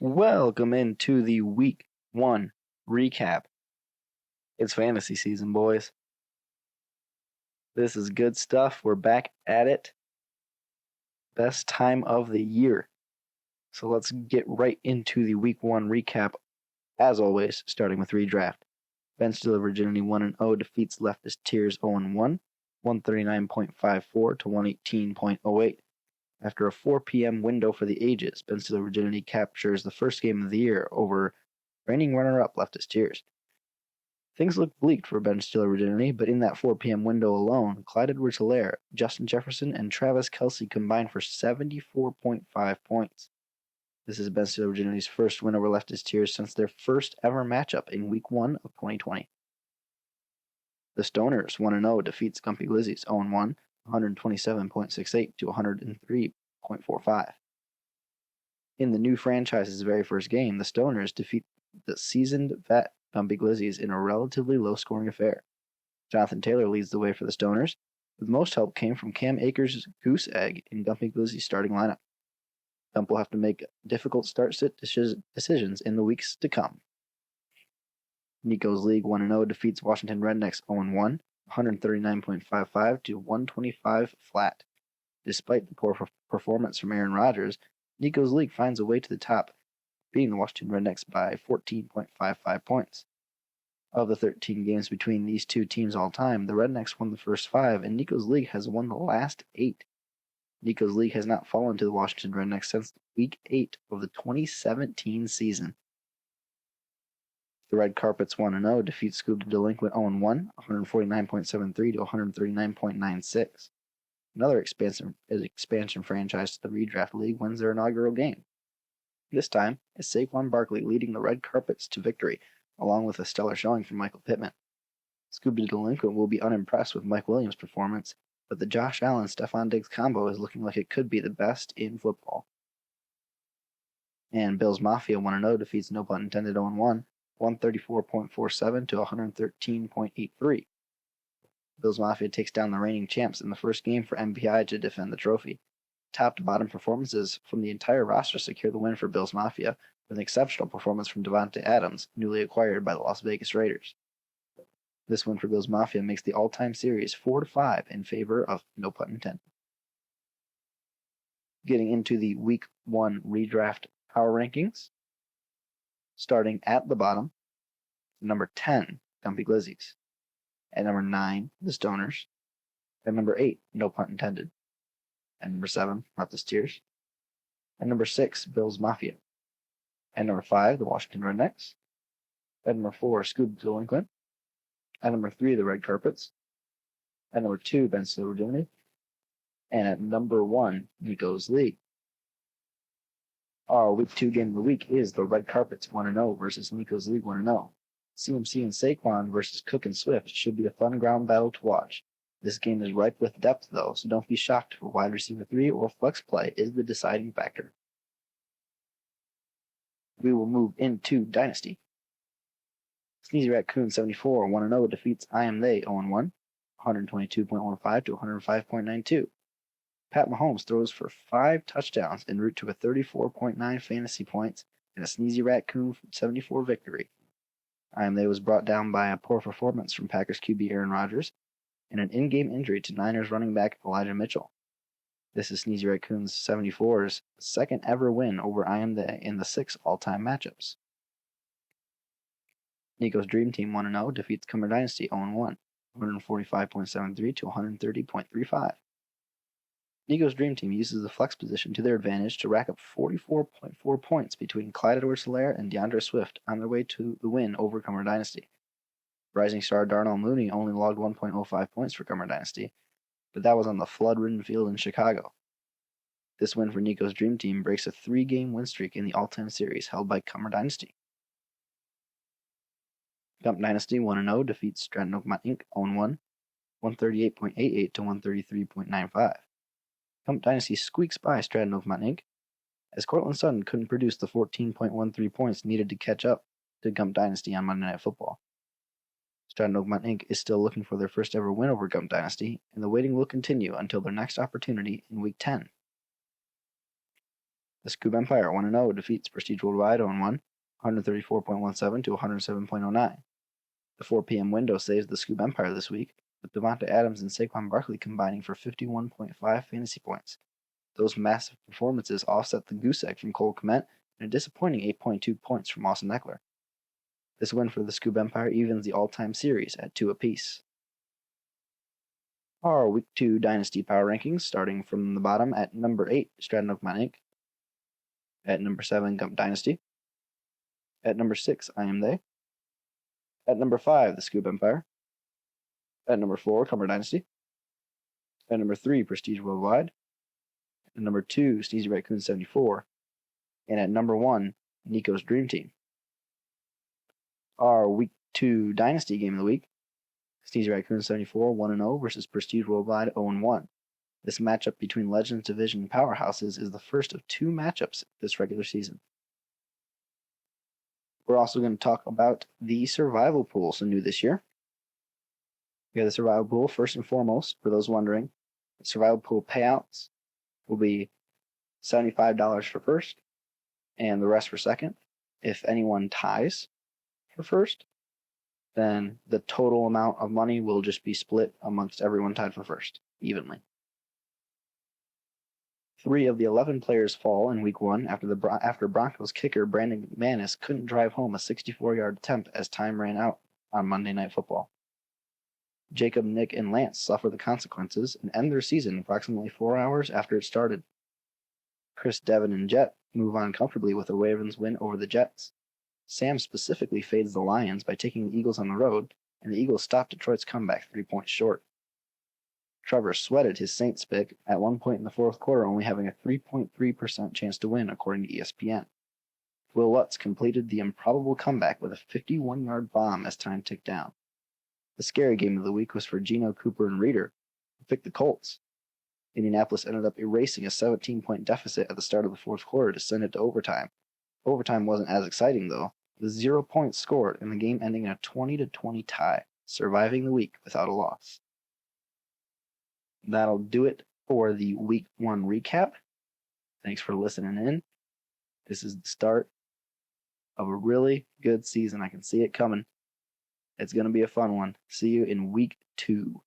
Welcome into the Week 1 recap. It's fantasy season, boys. This is good stuff. We're back at it. Best time of the year. So let's get right into the Week 1 recap. As always, starting with Redraft. Bench Dealer Virginity 1-0 defeats Leftist Tears 0-1, 139.54 to 118.08. After a 4 p.m. window for the ages, Bench Dealer Virginity captures the first game of the year over reigning runner-up Leftist Tears. Things look bleak for Bench Dealer Virginity, but in that 4 p.m. window alone, Clyde Edwards-Helaire, Justin Jefferson, and Travis Kelce combined for 74.5 points. This is Bench Dealer Virginity's first win over Leftist Tears since their first ever matchup in Week 1 of 2020. The Stoners 1-0 defeats Gumpy Glizzies 0-1, 127.68 to 103.45. In the new franchise's very first game, the Stoners defeat the seasoned vet Gumpy Glizzies in a relatively low-scoring affair. Jonathan Taylor leads the way for the Stoners, but most help came from Cam Akers' goose egg in Gumpy Glizzies' starting lineup. Gump will have to make difficult start-sit decisions in the weeks to come. Nicos League 1-0 defeats Washington Rednecks 0-1, 139.55 to 125 flat. Despite the poor performance from Aaron Rodgers, Nicos League finds a way to the top, beating the Washington Rednecks by 14.55 points. Of the 13 games between these two teams all time, the Rednecks won the first 5, and Nicos League has won the last 8. Nicos League has not fallen to the Washington Rednecks since Week 8 of the 2017 season. The Red Carpets 1-0 defeat Scoob the Delinquent 0-1, 149.73 to 139.96. Another expansion franchise to the Redraft League wins their inaugural game. This time, it's Saquon Barkley leading the Red Carpets to victory, along with a stellar showing from Michael Pittman. Scoob the Delinquent will be unimpressed with Mike Williams' performance, but the Josh Allen-Stephon Diggs combo is looking like it could be the best in football. And Bills Mafia 1-0 defeats No Pun Intended 0-1, 134.47 to 113.83. Bills Mafia takes down the reigning champs in the first game for MPI to defend the trophy. Top to bottom performances from the entire roster secure the win for Bills Mafia, with an exceptional performance from Devontae Adams, newly acquired by the Las Vegas Raiders. This win for Bills Mafia makes the all-time series 4-5 in favor of No Pun Intended. Getting into the Week 1 Redraft Power Rankings. Starting at the bottom, number 10, Gumpy Glizzies. At number 9, the Stoners. At number 8, No Pun Intended. At number 7, Leftist Tears. At number 6, Bills Mafia. At number 5, the Washington Rednecks. At number 4, Scoob the Delinquent. At number 3, the Red Carpets. At number 2, Bench Dealer Virginity. And at number 1, Nicos League. Our Week 2 game of the week is the Red Carpets 1-0 versus Nicos League 1-0. CMC and Saquon versus Cook and Swift should be a fun ground battle to watch. This game is ripe with depth, though, so don't be shocked if wide receiver 3 or flex play is the deciding factor. We will move into Dynasty. Sneezy Raccoon 74 1-0 defeats I Am They 0-1, 122.15 to 105.92. Pat Mahomes throws for 5 touchdowns en route to a 34.9 fantasy points and a Sneezy Raccoon 74 victory. I Am They was brought down by a poor performance from Packers QB Aaron Rodgers and an in-game injury to Niners running back Elijah Mitchell. This is Sneezy Raccoon's 74's second ever win over I Am They in the 6 all-time matchups. Nico's Dream Team 1-0 defeats Cumber Dynasty 0-1, 145.73 to 130.35. Nico's Dream Team uses the flex position to their advantage to rack up 44.4 points between Clyde Edwards-Helaire and DeAndre Swift on their way to the win over Cumber Dynasty. Rising star Darnell Mooney only logged 1.05 points for Cumber Dynasty, but that was on the flood-ridden field in Chicago. This win for Nico's Dream Team breaks a 3-game win streak in the all-time series held by Cumber Dynasty. Gump Dynasty 1-0 defeats Stratton Oakmont Inc. 0-1, 138.88 to 133.95. Gump Dynasty squeaks by Stratton Oakmont Inc., as Cortland Sutton couldn't produce the 14.13 points needed to catch up to Gump Dynasty on Monday Night Football. Stratton Oakmont Inc. is still looking for their first ever win over Gump Dynasty, and the waiting will continue until their next opportunity in Week 10. The Scoob Empire 1-0 defeats Prestige Worldwide 0-1, 134.17 to 107.09. The 4 p.m. window saves the Scoob Empire this week, with Devonta Adams and Saquon Barkley combining for 51.5 fantasy points. Those massive performances offset the goose egg from Cole Kmet and a disappointing 8.2 points from Austin Eckler. This win for the Scoob Empire evens the all-time series at 2 apiece. Our Week 2 Dynasty Power Rankings, starting from the bottom at number 8, Stratton of Mine Inc. At number 7, Gump Dynasty. At number 6, I Am They. At number 5, the Scoob Empire. At number 4, Cumber Dynasty. At number 3, Prestige Worldwide. At number 2, Sneezy Raccoon 74. And at number 1, Nico's Dream Team. Our Week 2 Dynasty Game of the Week, Sneezy Raccoon 74 1-0 versus Prestige Worldwide 0-1. This matchup between Legends Division powerhouses is the first of 2 matchups this regular season. We're also going to talk about the survival pool, so new this year. We have the survival pool. First and foremost, for those wondering, the survival pool payouts will be $75 for first and the rest for second. If anyone ties for first, then the total amount of money will just be split amongst everyone tied for first, evenly. 3 of the 11 players fall in Week 1 after Broncos kicker Brandon McManus couldn't drive home a 64-yard attempt as time ran out on Monday Night Football. Jacob, Nick, and Lance suffer the consequences and end their season approximately 4 hours after it started. Chris, Devin, and Jet move on comfortably with the Ravens' win over the Jets. Sam specifically fades the Lions by taking the Eagles on the road, and the Eagles stop Detroit's comeback 3 points short. Trevor sweated his Saints pick at one point in the fourth quarter, only having a 3.3% chance to win, according to ESPN. Will Lutz completed the improbable comeback with a 51-yard bomb as time ticked down. The scary game of the week was for Geno, Cooper, and Reeder, who picked the Colts. Indianapolis ended up erasing a 17-point deficit at the start of the fourth quarter to send it to overtime. Overtime wasn't as exciting, though, with 0 points scored and the game ending in a 20-20 tie, surviving the week without a loss. That'll do it for the Week 1 recap. Thanks for listening in. This is the start of a really good season. I can see it coming. It's going to be a fun one. See you in Week 2.